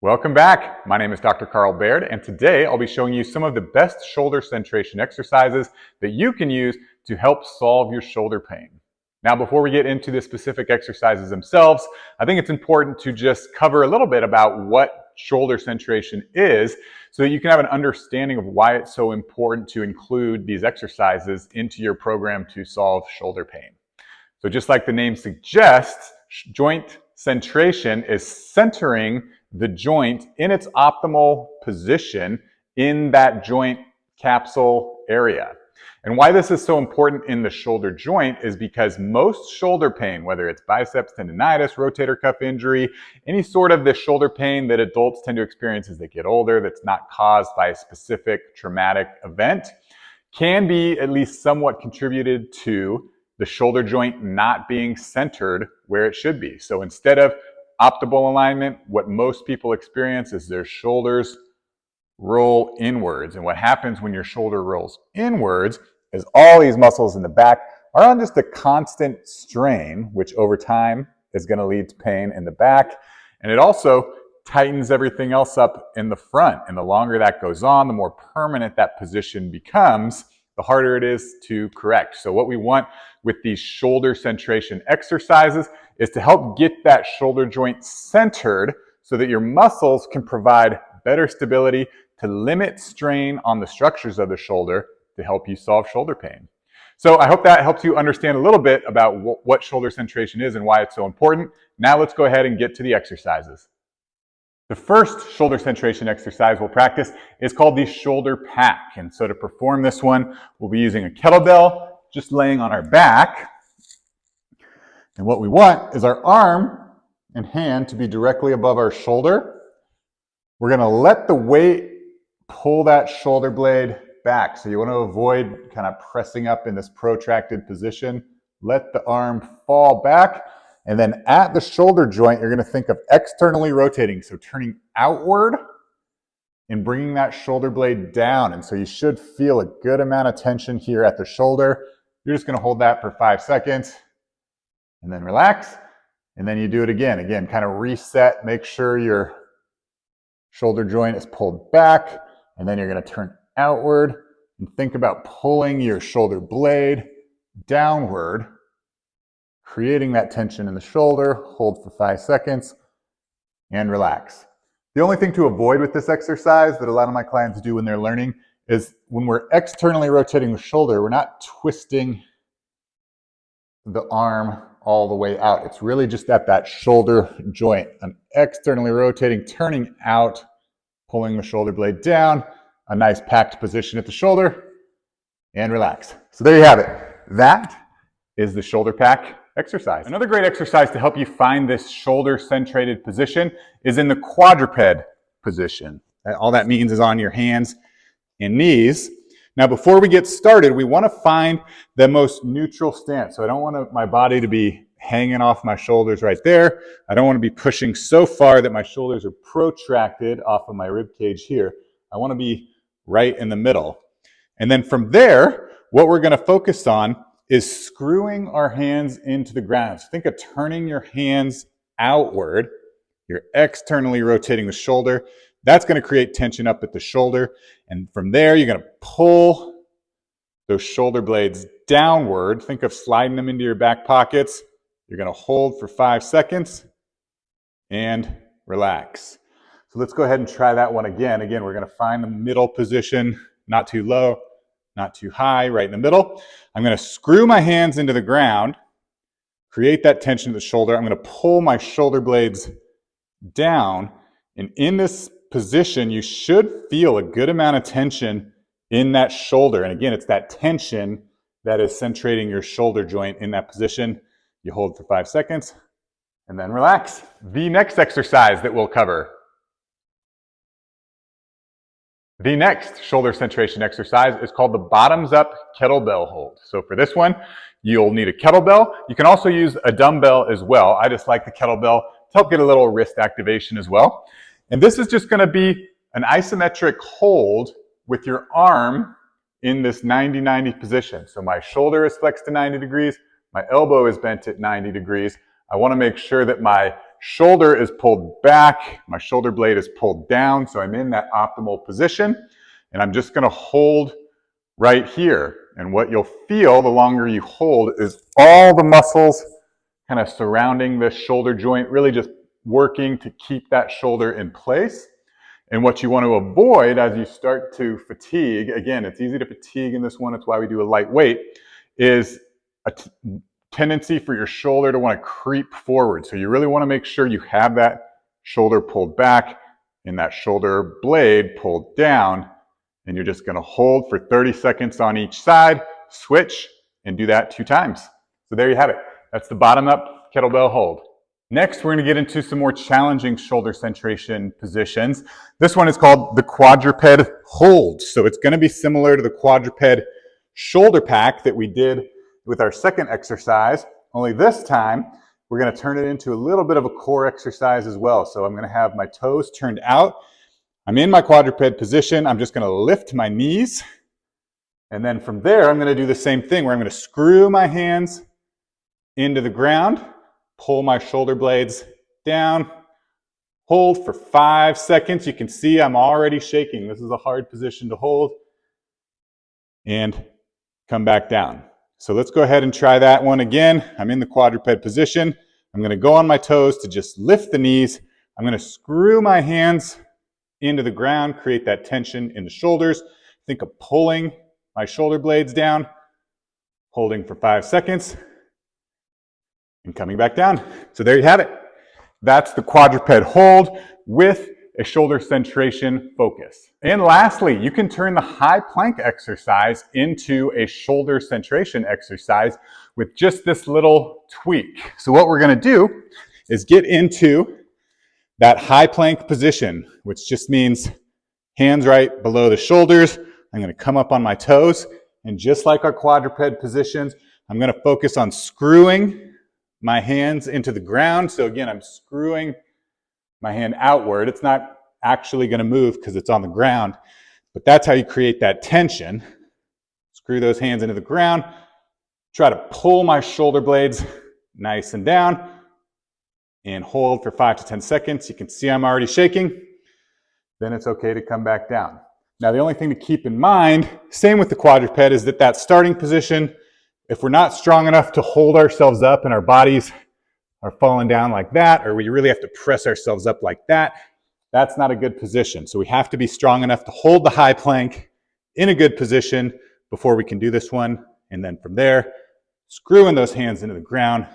Welcome back. My name is Dr. Carl Baird, and today I'll be showing you some of the best shoulder centration exercises that you can use to help solve your shoulder pain. Now, before we get into the specific exercises themselves, I think it's important to just cover a little bit about what shoulder centration is so that you can have an understanding of why it's so important to include these exercises into your program to solve shoulder pain. So just like the name suggests, joint centration is centering the joint in its optimal position in that joint capsule area. And why this is so important in the shoulder joint is because most shoulder pain, whether it's biceps tendonitis, rotator cuff injury, any sort of the shoulder pain that adults tend to experience as they get older that's not caused by a specific traumatic event, can be at least somewhat contributed to the shoulder joint not being centered where it should be. So instead of optimal alignment, what most people experience is their shoulders roll inwards. And what happens when your shoulder rolls inwards is all these muscles in the back are on just a constant strain, which over time is going to lead to pain in the back. And it also tightens everything else up in the front. And the longer that goes on, the more permanent that position becomes, the harder it is to correct. So what we want with these shoulder centration exercises is to help get that shoulder joint centered so that your muscles can provide better stability to limit strain on the structures of the shoulder to help you solve shoulder pain. So I hope that helps you understand a little bit about what shoulder centration is and why it's so important. Now let's go ahead and get to the exercises. The first shoulder centration exercise we'll practice is called the shoulder pack. And so to perform this one, we'll be using a kettlebell, just laying on our back. And what we want is our arm and hand to be directly above our shoulder. We're going to let the weight pull that shoulder blade back. So you want to avoid kind of pressing up in this protracted position. Let the arm fall back. And then at the shoulder joint, you're going to think of externally rotating. So turning outward and bringing that shoulder blade down. And so you should feel a good amount of tension here at the shoulder. You're just going to hold that for 5 seconds and then relax. And then you do it again. Again, kind of reset. Make sure your shoulder joint is pulled back. And then you're going to turn outward and think about pulling your shoulder blade downward, creating that tension in the shoulder. Hold for 5 seconds and relax. The only thing to avoid with this exercise that a lot of my clients do when they're learning is when we're externally rotating the shoulder, we're not twisting the arm all the way out. It's really just at that shoulder joint. I'm externally rotating, turning out, pulling the shoulder blade down, a nice packed position at the shoulder, and relax. So there you have it. That is the shoulder pack exercise. Another great exercise to help you find this shoulder centrated position is in the quadruped position. All that means is on your hands and knees. Now, before we get started, we want to find the most neutral stance. So I don't want my body to be hanging off my shoulders right there. I don't want to be pushing so far that my shoulders are protracted off of my rib cage here. I want to be right in the middle. And then from there, what we're going to focus on is screwing our hands into the ground. So think of turning your hands outward. You're externally rotating the shoulder. That's going to create tension up at the shoulder. And from there, you're going to pull those shoulder blades downward. Think of sliding them into your back pockets. You're going to hold for 5 seconds and relax. So let's go ahead and try that one again. Again, we're going to find the middle position, not too low, not too high, right in the middle. I'm going to screw my hands into the ground, create that tension at the shoulder. I'm going to pull my shoulder blades down. And in this position, you should feel a good amount of tension in that shoulder. And again, it's that tension that is centrating your shoulder joint in that position. You hold for 5 seconds and then relax. The next exercise that we'll cover. The next shoulder centration exercise is called the bottoms up kettlebell hold. So for this one, you'll need a kettlebell. You can also use a dumbbell as well. I just like the kettlebell to help get a little wrist activation as well. And this is just going to be an isometric hold with your arm in this 90-90 position. So my shoulder is flexed to 90 degrees, my elbow is bent at 90 degrees. I want to make sure that my shoulder is pulled back, my shoulder blade is pulled down, so I'm in that optimal position. And I'm just gonna hold right here. And what you'll feel the longer you hold is all the muscles kind of surrounding this shoulder joint, really just working to keep that shoulder in place. And what you want to avoid as you start to fatigue, again, it's easy to fatigue in this one, it's why we do a light weight, is a tendency for your shoulder to want to creep forward. So you really want to make sure you have that shoulder pulled back and that shoulder blade pulled down. And you're just going to hold for 30 seconds on each side, switch, and do that 2 times. So there you have it. That's the bottom up kettlebell hold. Next, we're going to get into some more challenging shoulder centration positions. This one is called the quadruped hold. So it's going to be similar to the quadruped shoulder pack that we did with our second exercise, only this time we're going to turn it into a little bit of a core exercise as well. So I'm going to have my toes turned out. I'm in my quadruped position. I'm just going to lift my knees. And then from there, I'm going to do the same thing where I'm going to screw my hands into the ground, pull my shoulder blades down, hold for 5 seconds. You can see I'm already shaking. This is a hard position to hold. And come back down. So let's go ahead and try that one again. I'm in the quadruped position. I'm going to go on my toes to just lift the knees. I'm going to screw my hands into the ground, create that tension in the shoulders. Think of pulling my shoulder blades down, holding for 5 seconds, and coming back down. So there you have it. That's the quadruped hold with a shoulder centration focus. And lastly, you can turn the high plank exercise into a shoulder centration exercise with just this little tweak. So what we're going to do is get into that high plank position, which just means hands right below the shoulders. I'm going to come up on my toes, and just like our quadruped positions, I'm going to focus on screwing my hands into the ground. So again, I'm screwing my hand outward. It's not actually going to move because it's on the ground, but that's how you create that tension. Screw those hands into the ground. Try to pull my shoulder blades nice and down and hold for 5 to 10 seconds. You can see I'm already shaking. Then it's okay to come back down. Now, the only thing to keep in mind, same with the quadruped, is that starting position, if we're not strong enough to hold ourselves up and our bodies are falling down like that, or we really have to press ourselves up like that, that's not a good position. So we have to be strong enough to hold the high plank in a good position before we can do this one. And then from there, screwing those hands into the ground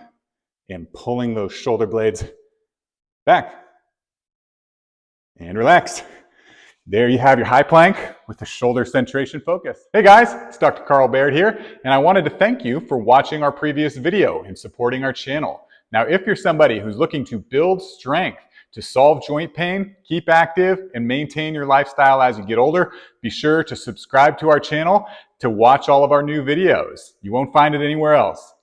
and pulling those shoulder blades back. And relax. There you have your high plank with the shoulder centration focus. Hey guys, it's Dr. Carl Baird here, and I wanted to thank you for watching our previous video and supporting our channel. Now, if you're somebody who's looking to build strength to solve joint pain, keep active, and maintain your lifestyle as you get older, be sure to subscribe to our channel to watch all of our new videos. You won't find it anywhere else.